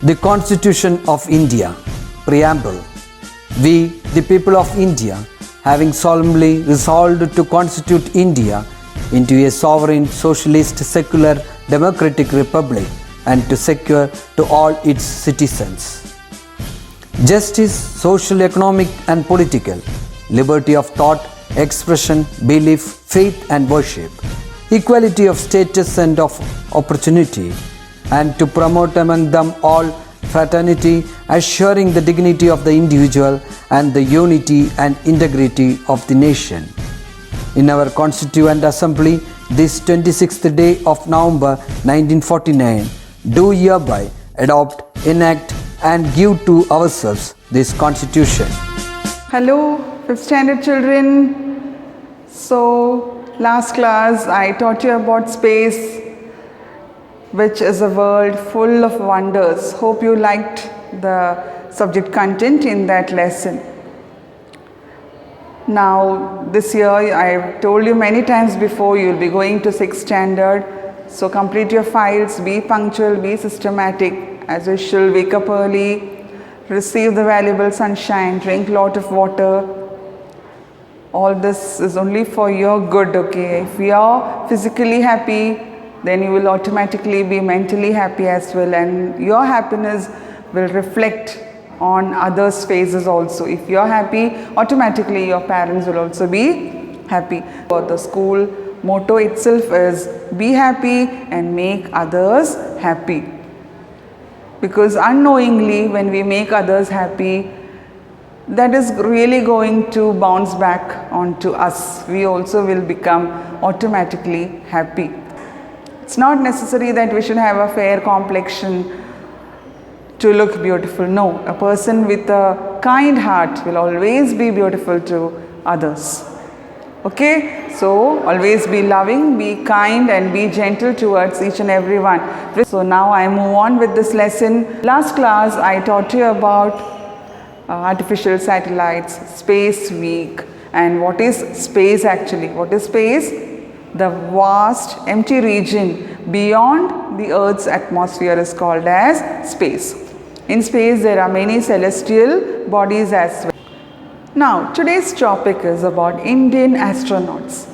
The Constitution of India, Preamble. We, the people of India, having solemnly resolved to constitute India into a sovereign, socialist, secular, democratic republic and to secure to all its citizens justice, social, economic and political, liberty of thought, expression, belief, faith and worship, equality of status and of opportunity, and to promote among them all fraternity, assuring the dignity of the individual and the unity and integrity of the nation. In our Constituent Assembly, this 26th day of November 1949, do hereby adopt, enact and give to ourselves this Constitution. Hello, 5th standard children. So, last class I taught you about space, which is a world full of wonders. Hope you liked the subject content in that lesson. Now, this year I've told you many times before, you'll be going to 6th standard. So, complete your files, be punctual, be systematic. As usual, wake up early, receive the valuable sunshine, drink a lot of water. All this is only for your good, okay? If you are physically happy, then you will automatically be mentally happy as well, and your happiness will reflect on others' faces also. If you are happy, automatically your parents will also be happy. For the school motto itself is be happy and make others happy. Because unknowingly, when we make others happy, that is really going to bounce back onto us. We also will become automatically happy. It's not necessary that we should have a fair complexion to look beautiful. No, a person with a kind heart will always be beautiful to others. Okay, so always be loving, be kind and be gentle towards each and everyone. So now I move on with this lesson. Last class I taught you about artificial satellites, space week, and what is space actually? What is space? The vast empty region beyond the Earth's atmosphere is called as space. In space there are many celestial bodies as well. Now today's topic is about Indian astronauts.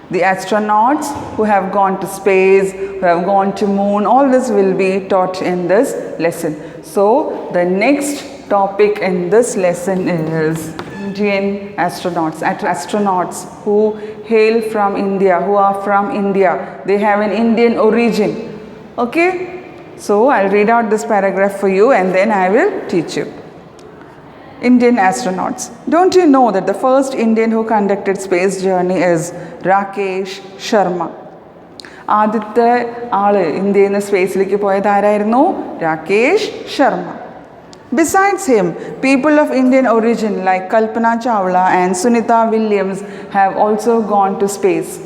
The astronauts who have gone to space, who have gone to moon, all this will be taught in this lesson. So the next topic in this lesson is Indian astronauts. Astronauts who hail from India, who are from India. They have an Indian origin. Okay? So I'll read out this paragraph for you and then I will teach you. Indian astronauts. Don't you know that the first Indian who conducted space journey is Rakesh Sharma? ആദ്യത്തെ ആള് ഇന്ത്യയിൽ നിന്ന് സ്പേസിലേക്ക് പോയത് ആരായിരുന്നു? Rakesh Sharma. Besides him, people of Indian origin like Kalpana Chawla and Sunita Williams have also gone to space.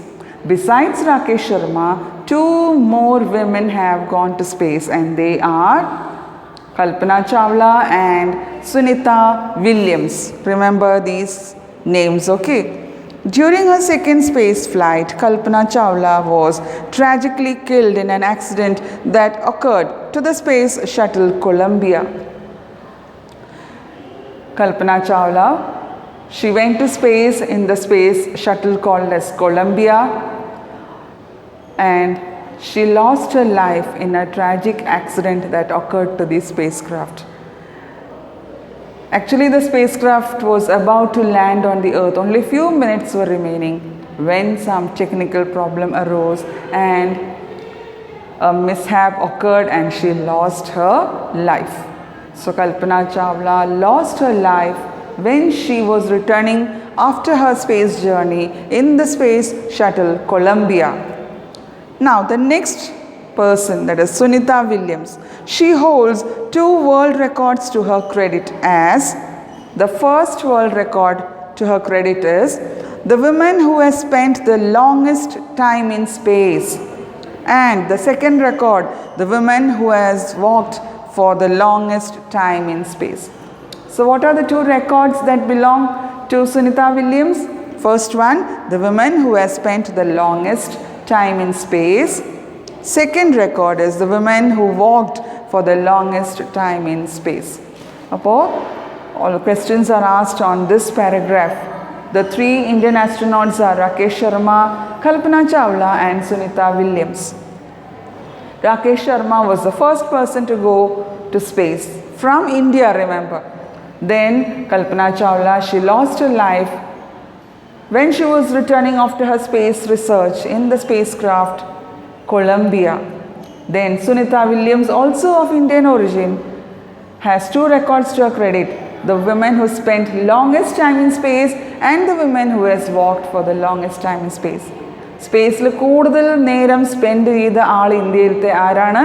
Besides Rakesh Sharma, 2 more women have gone to space and they are Kalpana Chawla and Sunita Williams. Remember these names, okay? During her second space flight, Kalpana Chawla was tragically killed in an accident that occurred to the space shuttle Columbia. Kalpana Chawla, she went to space in the space shuttle called as Columbia, and she lost her life in a tragic accident that occurred to the spacecraft. Actually, the spacecraft was about to land on the Earth. Only few minutes were remaining when some technical problem arose and a mishap occurred and she lost her life. So Kalpana Chawla lost her life when she was returning after her space journey in the space shuttle Columbia. Now the next person, that is Sunita Williams, she holds 2 world records to her credit. As the first world record to her credit is the woman who has spent the longest time in space, and the second record, the woman who has walked for the longest time in space. So what are the 2 records that belong to Sunita Williams? First one, the woman who has spent the longest time in space. Second record is the woman who walked for the longest time in space. All questions are asked on this paragraph. The 3 Indian astronauts are Rakesh Sharma, Kalpana Chawla and Sunita Williams. Rakesh Sharma was the first person to go to space from India, remember. Then Kalpana Chawla, she lost her life when she was returning after her space research in the spacecraft Columbia. Then Sunita Williams, also of Indian origin, has 2 records to her credit: the woman who spent longest time in space and the woman who has walked for the longest time in space. സ്പേസിൽ കൂടുതൽ നേരം spend ചെയ്ത ആൾ ഇന്ത്യയിലത്തെ ആരാണ്?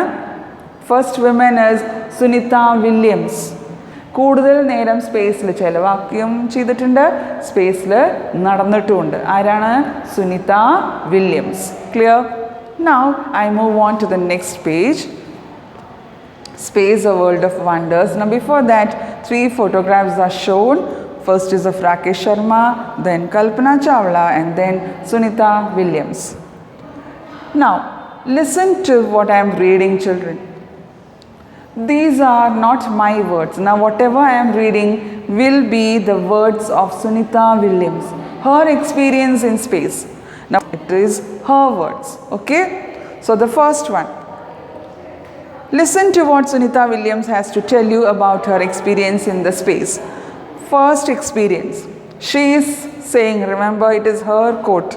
First women is Sunita Williams. കൂടുതൽ നേരം സ്പേസിൽ ചിലവാക്കുകയും ചെയ്തിട്ടുണ്ട്, സ്പേസിൽ നടന്നിട്ടുമുണ്ട്. ആരാണ്? Sunita Williams. Clear? Now I move on to the next page. Space, a world of wonders. Now before that, 3 photographs are shown. First is of Rakesh Sharma, then Kalpana Chawla and then Sunita Williams. Now listen to what I am reading, children. These are not my words. Now whatever I am reading will be the words of Sunita Williams, her experience in space. Now it is her words, okay? So the first one, listen to what Sunita Williams has to tell you about her experience in the space. First experience. She is saying, remember it is her quote,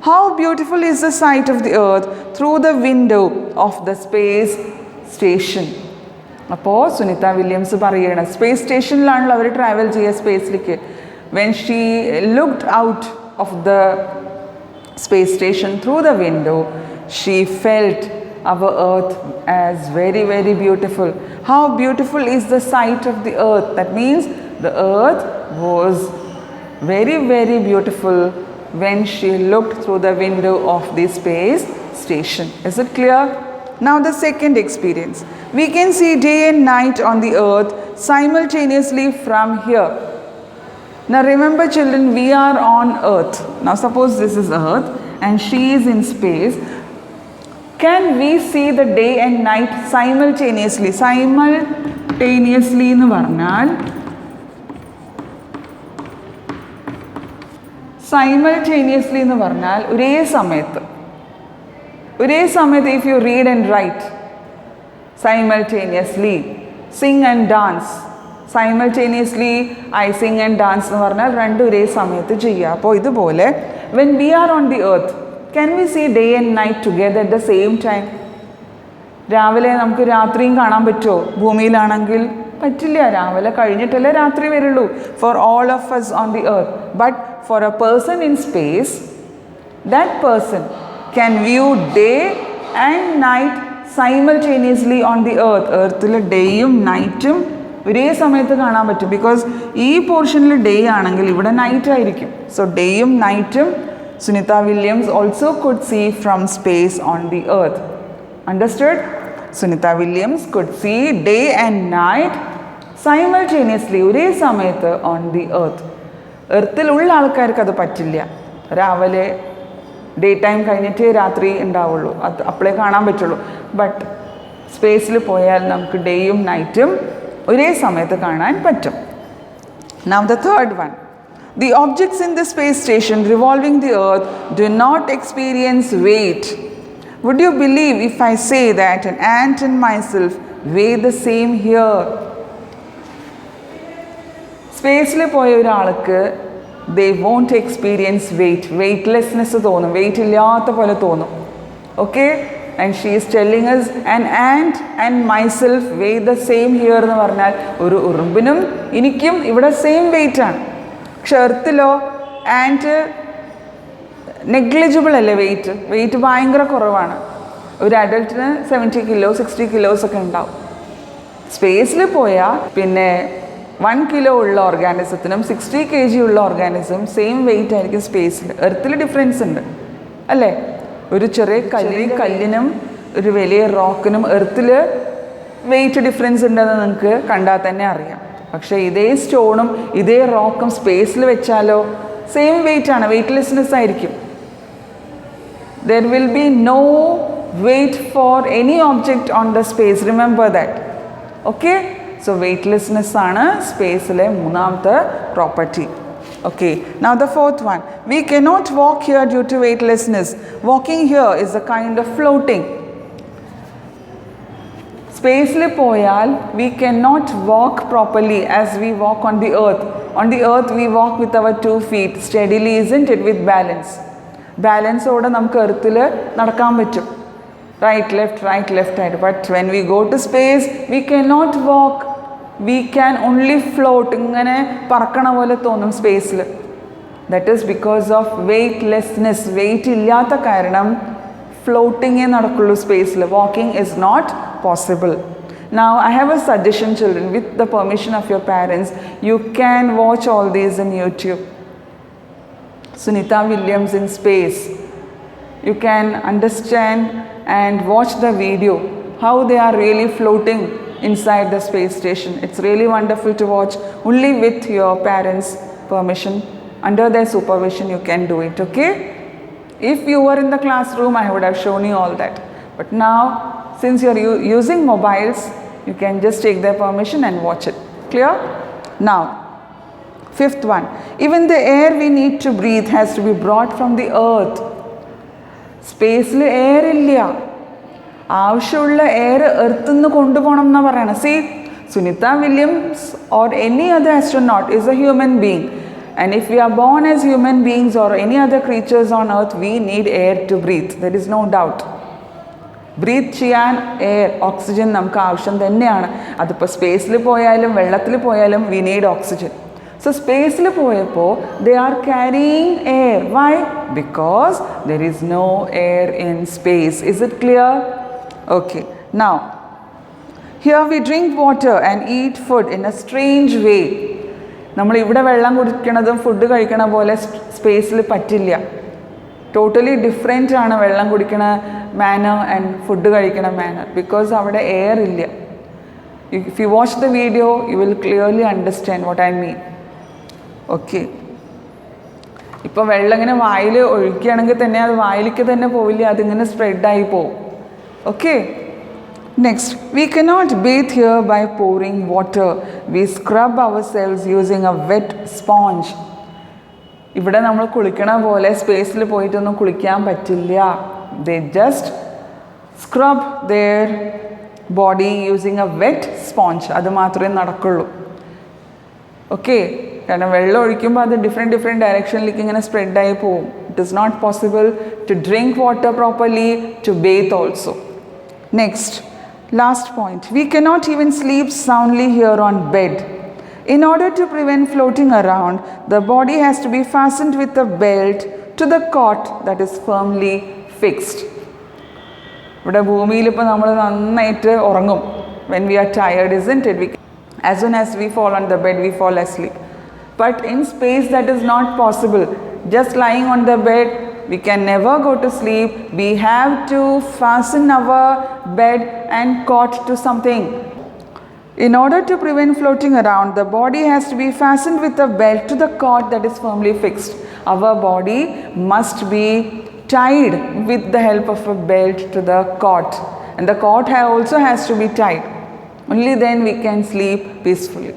"How beautiful is the sight of the earth through the window of the space station." അപ്പോൾ Sunita Williams പറയുകയാണ്, space സ്റ്റേഷനിലാണല്ലോ അവർ travel ചെയ്യുക സ്പേസിലേക്ക്. When she looked out of the space station through the window, she felt our earth as very, very beautiful. How beautiful is the sight of the earth? That means the earth was very, very beautiful when she looked through the window of the space station. Is it clear? Now the second experience. We can see day and night on the earth simultaneously from here. Now remember children, we are on earth. Now suppose this is earth and she is in space. Can we see the day and night simultaneously? Simultaneously എന്ന് പറഞ്ഞാൽ ഒരേ സമയത്ത് if you read and write simultaneously, sing and dance simultaneously, I sing and dance എന്ന് പറഞ്ഞാൽ രണ്ടും ഒരേ സമയത്ത് ചെയ്യുക. അപ്പോൾ ഇതുപോലെ when we are on the earth, can we see day and night together at the same time? രാവിലെ നമുക്ക് രാത്രിയും കാണാൻ പറ്റുമോ? ഭൂമിയിലാണെങ്കിൽ പറ്റില്ല, രാവിലെ കഴിഞ്ഞിട്ടല്ലേ രാത്രി വരുള്ളൂ. For all of us on the earth, but for a person in space, that person can view day and night simultaneously on the earth. എർത്തിൽ ഡേയും നൈറ്റും ഒരേ സമയത്ത് കാണാൻ പറ്റും. ബിക്കോസ് ഈ പോർഷനിൽ ഡേ ആണെങ്കിൽ ഇവിടെ നൈറ്റ് ആയിരിക്കും. സോ ഡേയും നൈറ്റും Sunita Williams also could see from space on the earth. Understood? Sunita Williams could see day and night simultaneously, ഒരേ സമയത്ത് on the earth. എർത്തിലുള്ള ആൾക്കാർക്ക് അത് പറ്റില്ല. രാവിലെ ഡേ ടൈം കഴിഞ്ഞിട്ടേ രാത്രി ഉണ്ടാവുള്ളൂ, അത് അപ്പോഴേ കാണാൻ പറ്റുള്ളൂ. ബട്ട് സ്പേസിൽ പോയാൽ നമുക്ക് ഡേയും നൈറ്റും ഒരേ സമയത്ത് കാണാൻ പറ്റും. Now the third one. The objects in the space station revolving the earth do not experience weight. Would you believe if I say that an ant and myself weigh the same here? സ്പേസിൽ പോയ ഒരാൾക്ക് they won't experience weight. Weightlessness തോന്നും, wait ഇല്ലാത്ത പോലെ തോന്നും. Okay? And she is telling us an ant and myself weigh the same here എന്ന് പറഞ്ഞാൽ ഒരു ഉറുമ്പിനും എനിക്കും ഇവിടെ സെയിം വെയിറ്റ് ആണ്. പക്ഷെ എർത്തിലോ ആൻഡ് നെഗ്ലിജിബിൾ അല്ലേ വെയിറ്റ് ഭയങ്കര കുറവാണ്. ഒരു അഡൽട്ടിന് 70 കിലോ 60 കിലോസ് ഒക്കെ ഉണ്ടാവും. സ്പേസിൽ പോയാൽ പിന്നെ 1 കിലോ ഉള്ള ഓർഗാനിസത്തിനും 60 kg ഉള്ള ഓർഗാനിസം സെയിം വെയിറ്റ് ആയിരിക്കും സ്പേസിൽ. എർത്തിൽ ഡിഫറൻസ് ഉണ്ട് അല്ലേ? ഒരു ചെറിയ കല്ലിനും ഒരു വലിയ റോക്കിനും എർത്തിൽ വെയിറ്റ് ഡിഫറൻസ് ഉണ്ടെന്ന് നിങ്ങൾക്ക് കണ്ടാൽ തന്നെ അറിയാം. പക്ഷേ ഇതേ സ്റ്റോണും ഇതേ റോക്കും സ്പേസിൽ വെച്ചാലോ സെയിം വെയിറ്റ് ആണ്, വെയ്റ്റ്ലെസ്നെസ് ആയിരിക്കും. There will be no weight for any object on the space. Remember that. Okay, so weightlessness ആണ് സ്പേസിലെ മൂന്നാമത്തെ property. Okay, now the fourth one, we cannot walk here due to weightlessness. Walking here is a kind of floating. സ്പേസിൽ പോയാൽ we cannot walk properly as we walk on the earth. On the earth we walk with our 2 feet steadily, isn't it, with balance. ബാലൻസോടെ നമുക്ക് എർത്തിൽ നടക്കാൻ പറ്റും, right left ആയിട്ട്. But when we go to space we cannot walk, we can only float. ഇങ്ങനെ പറക്കണ പോലെ തോന്നും സ്പേസിൽ. That is because of weightlessness. Weight ഇല്ലാത്ത കാരണം ഫ്ലോട്ടിങ്ങേ നടക്കുള്ളൂ സ്പേസിൽ. Walking is not possible. Now I have a suggestion, children, with the permission of your parents, you can watch all these in YouTube. Sunita Williams in space. You can understand and watch the video how they are really floating inside the space station. It's really wonderful to watch. Only with your parents' permission, under their supervision, you can do it. Okay? If you were in the classroom, I would have shown you all that. But now, since you are using mobiles, you can just take their permission and watch it. Clear? Now, fifth one, even the air we need to breathe has to be brought from the earth. സ്പേസിൽ air ഇല്ല, ആവശ്യമുള്ള air earth നിന്ന് കൊണ്ടുപോകണം എന്നാണ് പറയണത്. See, Sunita Williams or any other astronaut is a human being, and if we are born as human beings or any other creatures on earth, we need air to breathe. There is no doubt. Breathe ചെയ്യാൻ air, oxygen നമുക്ക് ആവശ്യം തന്നെയാണ്. അതിപ്പോൾ സ്പേസിൽ പോയാലും വെള്ളത്തിൽ പോയാലും we need oxygen. So സ്പേസിൽ പോയപ്പോൾ they are carrying air. Why? Because there is no air in space. Is it clear? Okay. Now, here we drink water and eat food in a strange way. നമ്മൾ ഇവിടെ വെള്ളം കുടിക്കണതും food കഴിക്കണ പോലെ സ്പേസിൽ പറ്റില്ല. Totally different ആണ് വെള്ളം കുടിക്കണ മാനർ ആൻഡ് ഫുഡ് കഴിക്കണ മാനർ, ബിക്കോസ് അവിടെ എയർ ഇല്ല. If you watch the video, you will clearly understand what I mean. Okay, ഇപ്പോൾ വെള്ളം ഇങ്ങനെ വായിൽ ഒഴിക്കുകയാണെങ്കിൽ തന്നെ അത് വായിലേക്ക് തന്നെ പോവില്ല, അതിങ്ങനെ സ്പ്രെഡായി പോവും. Okay, next, we cannot bathe here by pouring water. We scrub ourselves using a wet sponge. ഇവിടെ നമ്മൾ കുളിക്കണ പോലെ സ്പേസിൽ പോയിട്ടൊന്നും കുളിക്കാൻ പറ്റില്ല. They just scrub their body using a wet sponge. അത് മാത്രമേ നടക്കുള്ളൂ. ഓക്കെ, കാരണം വെള്ളം ഒഴിക്കുമ്പോൾ അത് ഡിഫറെൻറ്റ് ഡയറക്ഷനിലേക്ക് ഇങ്ങനെ സ്പ്രെഡായി പോവും. It is not possible to drink water properly, to bathe also. Next, last point, we cannot even sleep soundly here on bed. In order to prevent floating around, the body has to be fastened with a belt to the cot that is firmly fixed. ഇവിടെ ഭൂമിയിൽ ഇപ്പോൾ നമ്മൾ നന്നായിട്ട് ഉറങ്ങും. When we are tired, isn't it? As soon as we fall on the bed, we fall asleep. But in space that is not possible. Just lying on the bed, we can never go to sleep. We have to fasten our bed and cot to something. In order to prevent floating around, the body has to be fastened with a belt to the cot that is firmly fixed. Our body must be tied with the help of a belt to the cot. And the cot also has to be tied. Only then we can sleep peacefully.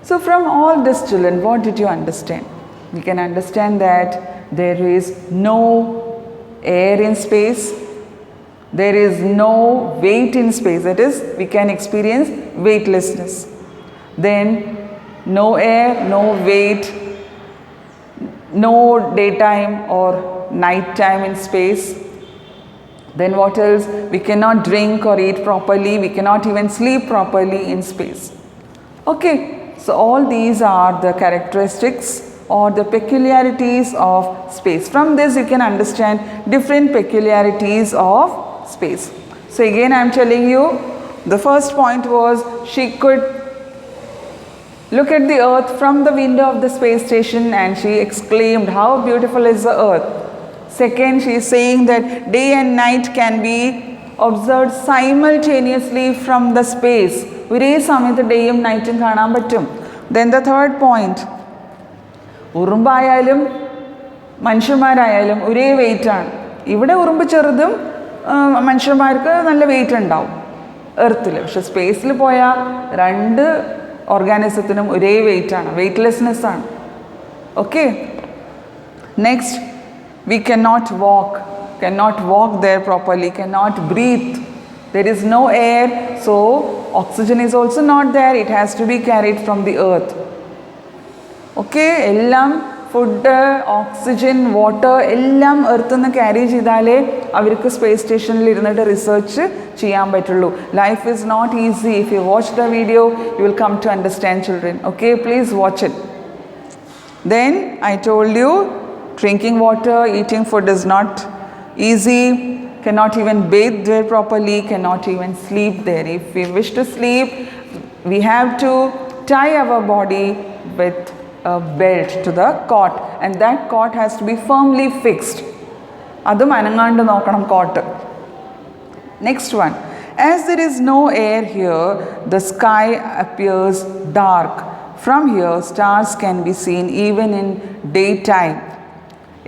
So from all this, children, what did you understand? We can understand that there is no air in space. There is no weight in space. That is, we can experience weightlessness. Then no air, no weight, no daytime or nighttime in space. Then what else? We cannot drink or eat properly. We cannot even sleep properly in space. Okay, so all these are the characteristics or the peculiarities of space. From this you can understand different peculiarities of space. So again I am telling you, the first point was she could look at the earth from the window of the space station and she exclaimed, how beautiful is the earth. Second, she is saying that day and night can be observed simultaneously from the space. ഒരേ സമയത്ത് ഡേയും നൈറ്റും കാണാൻ പറ്റും. Then the third point, ഉറുമ്പായാലും മനുഷ്യന്മാരായാലും ഒരേ വെയിറ്റാണ്. ഇവിടെ ഉറുമ്പ് ചെറുതും മനുഷ്യന്മാർക്ക് നല്ല വെയിറ്റ് ഉണ്ടാവും. എർത്തിൽ. പക്ഷെ സ്പേസിൽ പോയാൽ രണ്ട് ഓർഗാനിസത്തിനും ഒരേ വെയിറ്റ് ആണ്, വെയ്റ്റ്ലെസ്നെസ് ആണ്. Okay, next we cannot walk there properly, cannot breathe, there is no air, so oxygen is also not there, it has to be carried from the earth. Okay, എല്ലാം food, oxygen, water എല്ലാം earth നിന്ന് carry ചെയ്താലേ അവർക്ക് space സ്റ്റേഷനിൽ ഇരുന്നിട്ട് research ചെയ്യാൻ പറ്റുള്ളൂ. Life is not easy. If you watch the video you will come to understand children. Okay, please watch it. Then I told you drinking water, eating food is not easy, cannot even bathe there properly, cannot even sleep there. If we wish to sleep, we have to tie our body with a belt to the cot, and that cot has to be firmly fixed. Adum anangand nokkanam cot. Next one, as there is no air here, the sky appears dark. From here, stars can be seen even in daytime.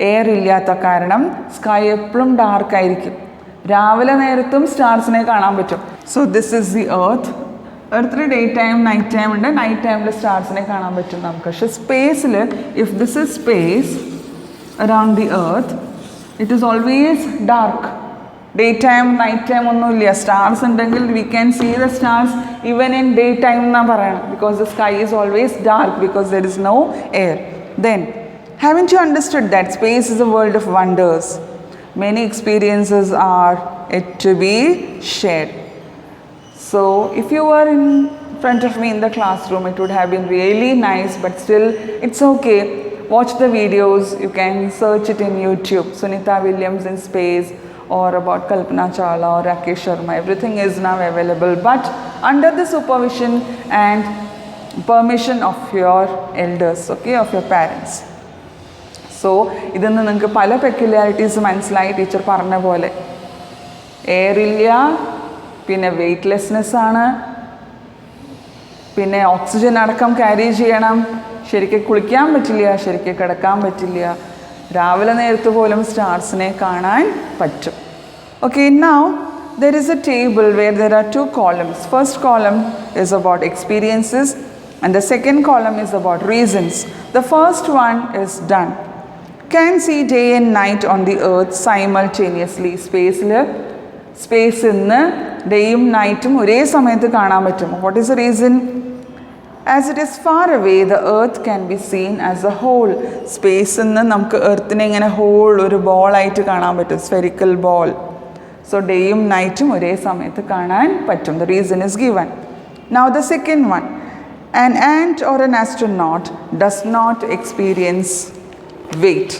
Air ഇല്ലാത്ത കാരണം sky എപ്പോഴും dark ആയിരിക്കും. രാവിലെ നേരത്തും സ്റ്റാർസിനെ കാണാൻ പറ്റും. So this is the earth. എർത്തിൽ ഡേ ടൈം നൈറ്റ് ടൈം ഉണ്ട്. നൈറ്റ് ടൈമിൽ സ്റ്റാർസിനെ കാണാൻ പറ്റും നമുക്ക്. പക്ഷെ സ്പേസിൽ, if this is space around the earth, it is always dark. Day time night time ഒന്നുമില്ല. സ്റ്റാർസ് ഉണ്ടെങ്കിൽ we can see the stars even in day time എന്നാണ് പറയണം. Because the sky is always dark because there is no air. Then haven't you understood that space is a world of wonders? Many experiences are yet to be shared. So if you were in front of me in the classroom, it would have been really nice, but still it's okay. Watch the videos. You can search it in YouTube. Sunita Williams in space, or about Kalpana Chawla or Rakesh Sharma. Everything is now available, but under the supervision and permission of your elders, okay, of your parents. So ഇതിൽ നിന്ന് നിങ്ങൾക്ക് പല peculiarities മനസ്സിലായി. Teacher പറഞ്ഞ പോലെ air ഇല്ല, പിന്നെ weightlessness ആണ്, പിന്നെ ഓക്സിജൻ അടക്കം ക്യാരി ചെയ്യണം, ശരിക്കും കുളിക്കാൻ പറ്റില്ല, ശരിക്കും കിടക്കാൻ പറ്റില്ല, രാവിലെ നേരത്ത് പോലും സ്റ്റാർസിനെ കാണാൻ പറ്റും. Okay, now there is a table where there are two columns. First column is about experiences and the second column is about reasons. The first one is done. Can see day and night on the earth simultaneously. സ്പേസിൽ നിന്ന് ഡേയും നൈറ്റും ഒരേ സമയത്ത് കാണാൻ പറ്റും. What is the reason? As it is far away, the earth can be seen as a whole. സ്പേസിൽ നിന്ന് നമുക്ക് എർത്തിനെ ഇങ്ങനെ ഹോൾ, ഒരു ബോളായിട്ട് കാണാൻ പറ്റും, സ്ഫെറിക്കൽ ബോൾ. സോ ഡേയും നൈറ്റും ഒരേ സമയത്ത് കാണാൻ പറ്റും. The reason is given. Now the second one, an ant or an astronaut does not experience weight.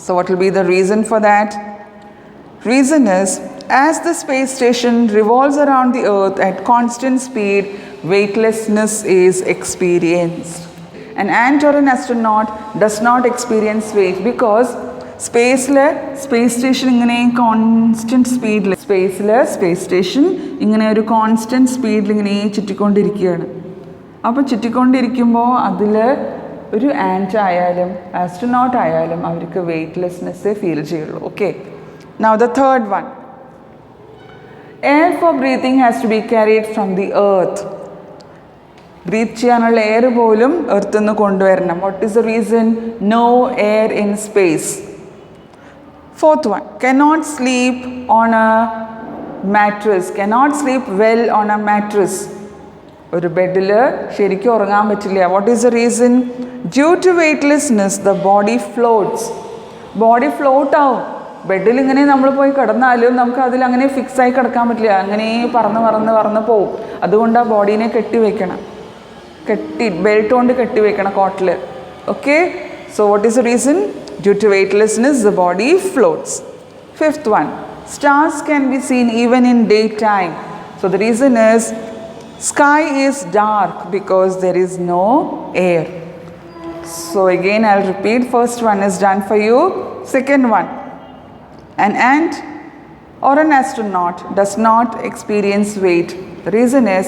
So what will be the reason for that? Reason is, as the space station revolves around the earth at constant speed, weightlessness is experienced. An ant or an astronaut does not experience weight because space station ingane constant speed, space station ingane oru constant speed ingane chittikondirikiyana. appo chittikondirikkumbo adile ഒരു ant ആയാലും astronaut ആയാലും അവർക്ക് വെയ്റ്റ്ലെസ്നെസ്സേ feel ചെയ്യുള്ളൂ. Okay, now the third one, air for breathing has to be carried from the earth. Breathe ചെയ്യാനുള്ള air പോലും earth നിന്ന് കൊണ്ടുവരണം. What is the reason? No air in space. Fourth one, cannot sleep on a mattress. Cannot sleep well on a mattress. ഒരു ബെഡിൽ ശരിക്കും ഉറങ്ങാൻ പറ്റില്ല. What is the reason? Due to weightlessness the body floats. Body float ആവും. ബെഡിൽ ഇങ്ങനെ നമ്മൾ പോയി കിടന്നാലും നമുക്ക് അതിൽ അങ്ങനെ ഫിക്സ് ആയി കിടക്കാൻ പറ്റില്ല. അങ്ങനെ പറന്ന് പോവും. അതുകൊണ്ട് ആ ബോഡീനെ കെട്ടിവെക്കണം, ബെൽറ്റ് കൊണ്ട് കെട്ടിവെക്കണം കോട്ടിൽ. Okay, so what is the reason? Due to weightlessness the body floats. Fifth one, stars can be seen even in day time. So the reason is sky is dark because there is no air. So again I'll repeat, first one is done for you. Second one, an ant or an astronaut does not experience weight. The reason is,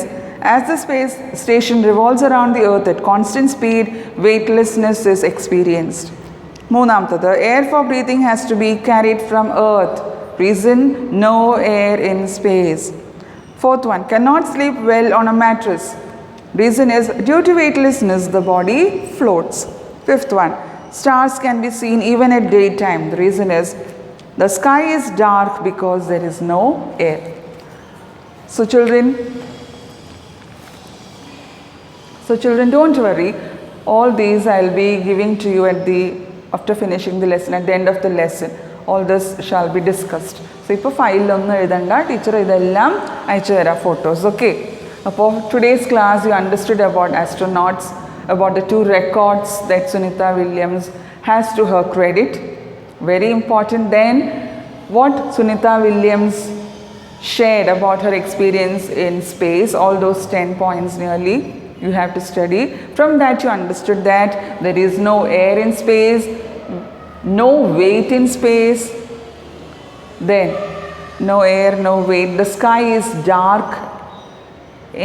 as the space station revolves around the earth at constant speed, weightlessness is experienced. മൂന്നാമത്തത്, air for breathing has to be carried from earth. Reason, no air in space. Fourth one, cannot sleep well on a mattress. Reason is due to weightlessness, the body floats. Fifth one, stars can be seen even at daytime. The reason is the sky is dark because there is no air. So children, don't worry. All these I'll be giving to you after finishing the lesson, at the end of the lesson. All this shall be discussed. So ഇപ്പോൾ ഫയലിലൊന്നും എഴുതണ്ട, teacher ഇതെല്ലാം അയച്ചു തരാം photos. Okay, അപ്പോൾ today's class you understood about astronauts, about the 2 records that Sunita Williams has to her credit. Very important. Then what Sunita Williams shared about her experience in space, all those 10 points nearly you have to study. From that you understood that there is no air in space, no weight in space, then no air, no weight, the sky is dark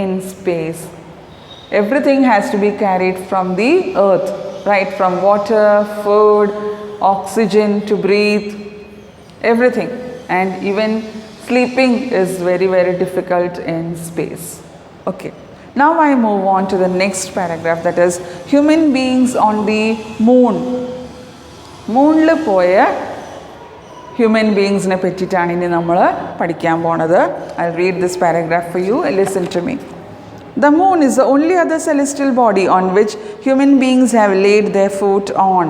in space. Everything has to be carried from the earth, right? From water, food, oxygen to breathe, everything. And even sleeping is very, very difficult in space. Okay. Now I move on to the next paragraph, that is human beings on the moon. മൂണിൽ പോയ human ബീയിങ്സിനെ പറ്റിയിട്ടാണ് ഇനി നമ്മൾ പഠിക്കാൻ പോണത്. I'll read this paragraph for you. Listen to me. The moon is the only other celestial body on which human beings have laid their foot on.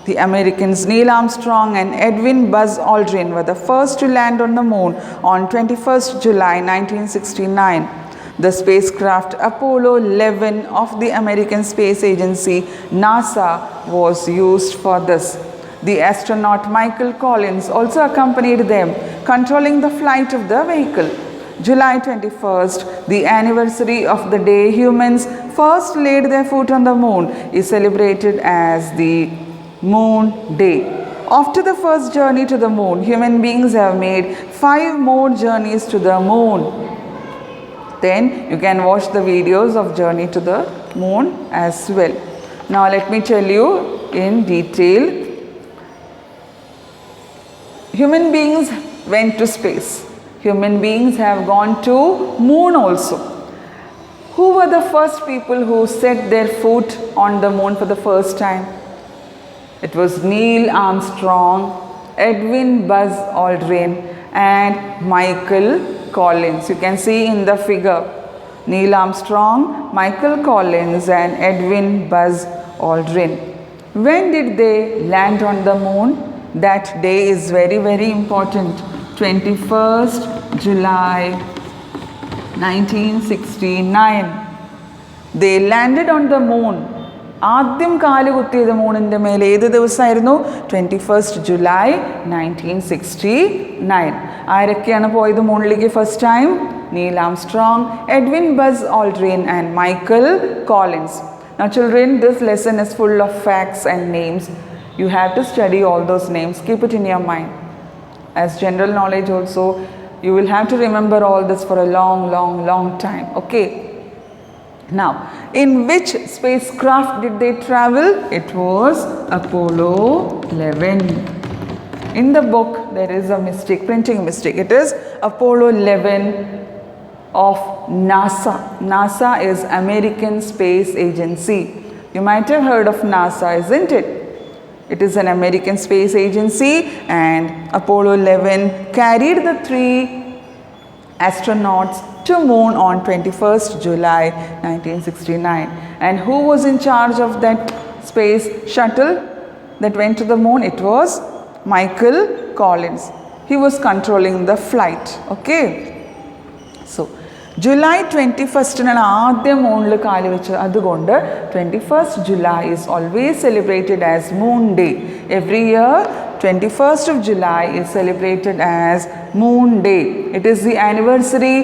The Americans Neil Armstrong and Edwin Buzz Aldrin were the first to land on the moon on 21st July 1969. The spacecraft Apollo 11 of the American Space Agency NASA was used for this. The astronaut Michael Collins also accompanied them, controlling the flight of the vehicle. July 21st, the anniversary of the day humans first laid their foot on the moon, is celebrated as the Moon Day. After the first journey to the moon, human beings have made 5 more journeys to the moon. Then you can watch the videos of journey to the moon as well. Now let me tell you in detail. Human beings went to space. Human beings have gone to moon also. Who were the first people who set their foot on the moon for the first time? It was Neil Armstrong, Edwin Buzz Aldrin and Michael Collins. You can see in the figure Neil Armstrong, Michael Collins and Edwin Buzz Aldrin. When did they land on the moon? That day is very, very important. 21st July 1969. They landed on the moon. ആദ്യം കാല് കുത്തിയത് മൂണിൻ്റെ മേലെ ഏത് ദിവസമായിരുന്നു? 21st July 1969. ആരൊക്കെയാണ് പോയത് മൂണിലേക്ക് first time? Neil Armstrong, Edwin Buzz Aldrin and Michael Collins. Now children, this lesson is full of facts and names. You have to study all those names. Keep it in your mind. As general knowledge also, you will have to remember all this for a long, long, long time. Okay. Now, in which spacecraft did they travel? It was Apollo 11. In the book, there is a mistake, printing mistake. It is Apollo 11 of NASA. NASA is American Space Agency. You might have heard of NASA, isn't it? It is an American space agency, and Apollo 11 carried the 3 astronauts to moon on 21st July 1969. And who was in charge of that space shuttle that went to the moon? It was Michael Collins. He was controlling the flight. Okay. So July 21st ആദ്യം മൂണിൽ കാല് വെച്ചത്. അതുകൊണ്ട് 21st July is always celebrated as Moon Day. Every year 21st of July is celebrated as Moon Day. It is the anniversary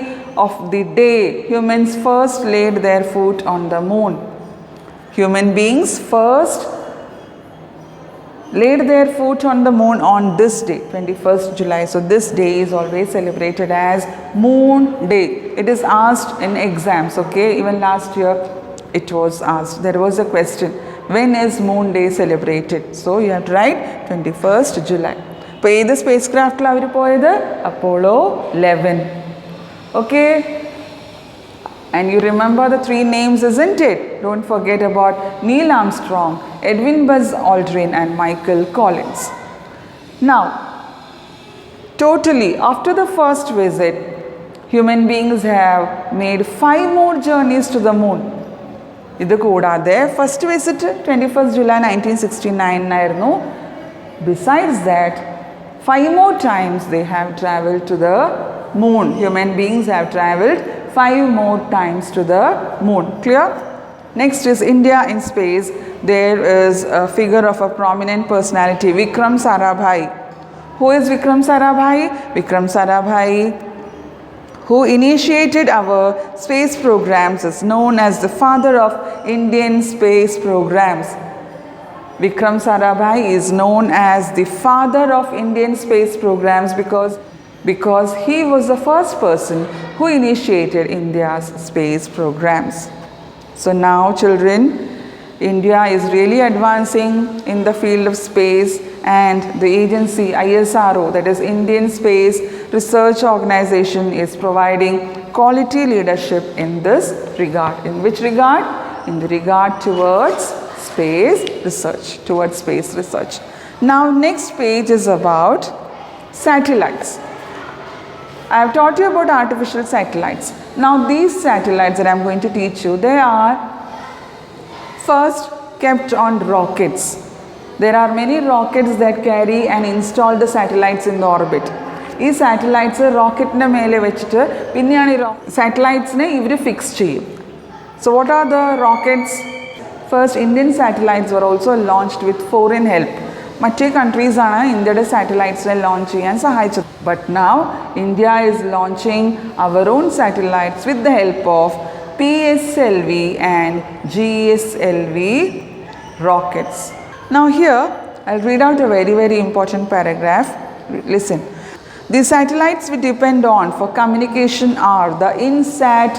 of the day humans first laid their foot on the moon. Human beings first laid their foot on the moon on this day, 21st July. So this day is always celebrated as Moon Day. It is asked in exams, okay? Even last year it was asked. There was a question, when is Moon Day celebrated? So you have to write 21st July. അപ്പോൾ ഏത് space ക്രാഫ്റ്റിലാണ് അവർ പോയത്? Apollo 11. Okay. And you remember the three names, isn't it? Don't forget about Neil Armstrong, Edwin Buzz Aldrin, and Michael Collins. Now, totally, after the first visit, human beings have made 5 more journeys to the moon. ഇത് കൂടാതെ first visit 21st July 1969 ആയിരുന്നു. Besides that, 5 more times they have travelled to the moon. Human beings have travelled 5 more times to the moon. Clear? Next is India in space. There is a figure of a prominent personality, Vikram Sarabhai. Who is Vikram Sarabhai? Vikram Sarabhai, who initiated our space programs, is known as the father of Indian space programs. Vikram Sarabhai is known as the father of Indian space programs because he was the first person who initiated India's space programs. So now children, India is really advancing in the field of space, and the agency ISRO, that is Indian Space Research Organization, is providing quality leadership in this regard. In which regard? In the regard towards space research. Now next page is about satellites. I have taught you about artificial satellites. Now these satellites that I am going to teach you, they are first kept on rockets. There are many rockets that carry and install the satellites in the orbit. ഈ satellites റോക്കറ്റിൻ്റെ മേലെ വെച്ചിട്ട് പിന്നെയാണ് ഈ സാറ്റലൈറ്റ്സിനെ ഇവർ fix ചെയ്യും. So what are the rockets? First Indian satellites were also launched with foreign help. മറ്റേ കൺട്രീസാണ് ഇന്ത്യയുടെ സാറ്റലൈറ്റ്സിനെ ലോഞ്ച് ചെയ്യാൻ സഹായിച്ചത്. But now India is launching our own satellites with the help of PSLV and GSLV rockets. Now here I'll read out a very important paragraph. Listen. The satellites we depend on for communication are the INSAT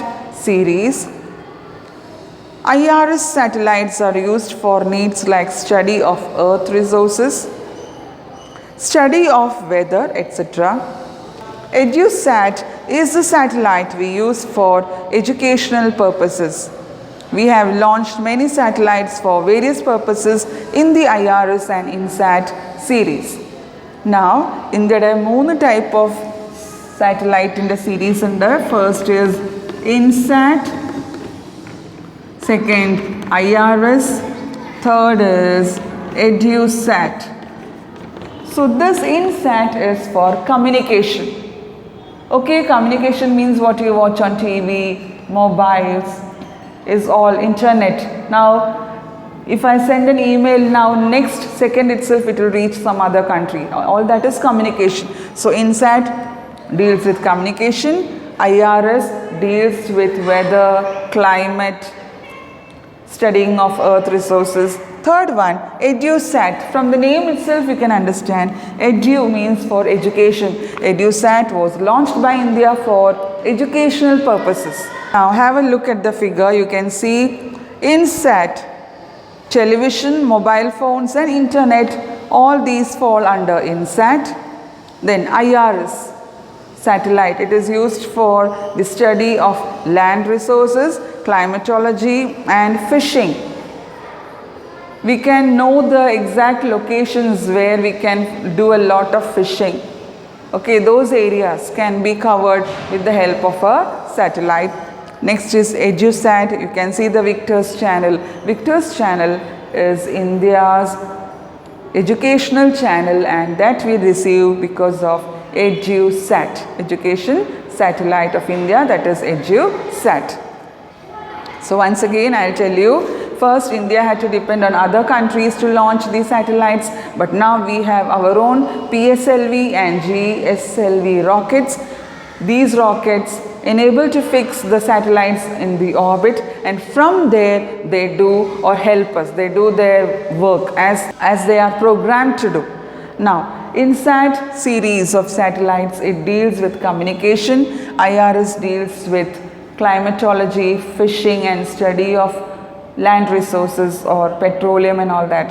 series. IRS satellites are used for needs like study of earth resources, study of weather, etc. EduSat is the satellite we use for educational purposes. We have launched many satellites for various purposes in the IRS and INSAT series. Now, India's 3 type of satellite in the series under. First is INSAT, second IRS, third is EduSat. So this INSAT is for communication. Okay, communication means what you watch on TV, mobiles, is all internet. Now, if I send an email now, next second itself it will reach some other country. All that is communication. So INSAT deals with communication, IRS deals with weather, climate, studying of earth resources. Third one, EduSat. From the name itself you can understand, edu means for education. EduSat was launched by India for educational purposes. Now have a look at the figure. You can see INSAT, television, mobile phones and internet, all these fall under INSAT. Then IRS, satellite. It is used for the study of land resources, climatology and fishing. We can know the exact locations where we can do a lot of fishing. Okay, those areas can be covered with the help of a satellite. Next is EduSat. You can see the Victors channel. Victors channel is India's educational channel, and that we receive because of EduSat, education satellite of India, that is EduSat. So once again I'll tell you, first India had to depend on other countries to launch these satellites, but now we have our own PSLV and GSLV rockets. These rockets enable to fix the satellites in the orbit, and from there they do or help us, they do their work as they are programmed to do. Now INSAT series of satellites, it deals with communication, IRS deals with climatology, fishing and study of land resources or petroleum and all that.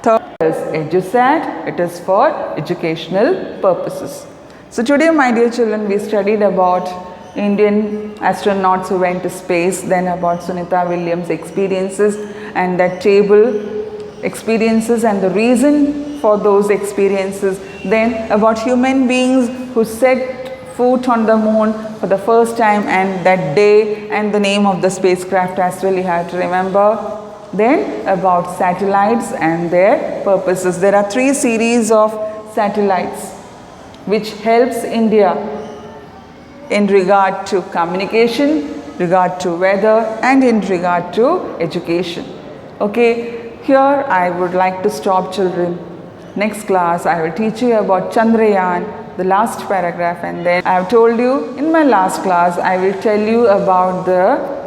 Third is EduSat, it is for educational purposes. So today my dear children, we studied about Indian astronauts who went to space, then about Sunita Williams' experiences and that table experiences and the reason for those experiences, then about human beings who set foot on the moon for the first time and that day and the name of the spacecraft as well you have to remember. Then about satellites and their purposes. There are 3 series of satellites which helps India in regard to communication, regard to weather and in regard to education. Okay, here I would like to stop, children. Next class I will teach you about Chandrayaan, the last paragraph, and then I have told you in my last class I will tell you about the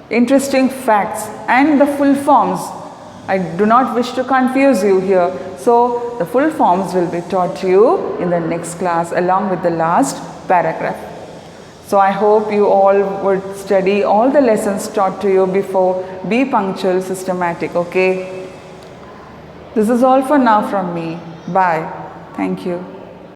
interesting facts and the full forms. I do not wish to confuse you here. So the full forms will be taught to you in the next class along with the last paragraph. So I hope you all would study all the lessons taught to you before. Be punctual, systematic, okay? This is all for now from me. Bye. Thank you.